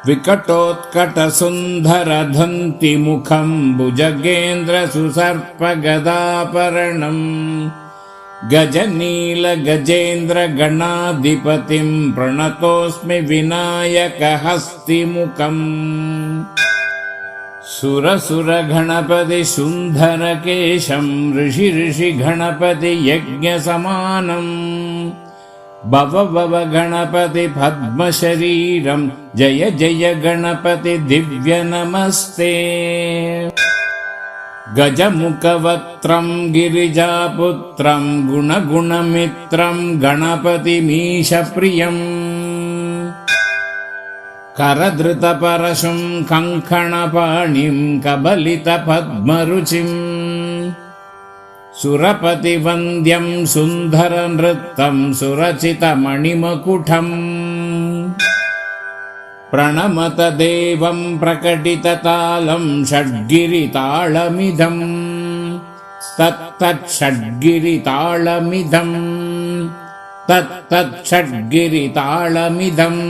विकटोत्कटसुन्दरधन्तिमुखं भुजगेन्द्रसुसर्पगदापरणम् गजनीलगजेन्द्रगणाधिपतिं प्रणतोऽस्मि विनायकहस्तिमुखम् सुरसुरगणपति सुन्दरकेशं ऋषिगणपति यज्ञसमानम् भव गणपति पद्मशरीरं जय जय गणपति दिव्य नमस्ते गजमुखवक्त्रं गिरिजापुत्रं गुणगुणमित्रं गणपतिमीशप्रियम् करधृतपरशुं कङ्कणपाणिं कबलितपद्मरुचिम् सुरपतिवन्द्यं सुन्दरनृत्तं सुरचितमणिमकुटम् प्रणमत देवं प्रकटिततालं षड्गिरिताळमिदम् तत्तच्छड्गिरिताळमिदम्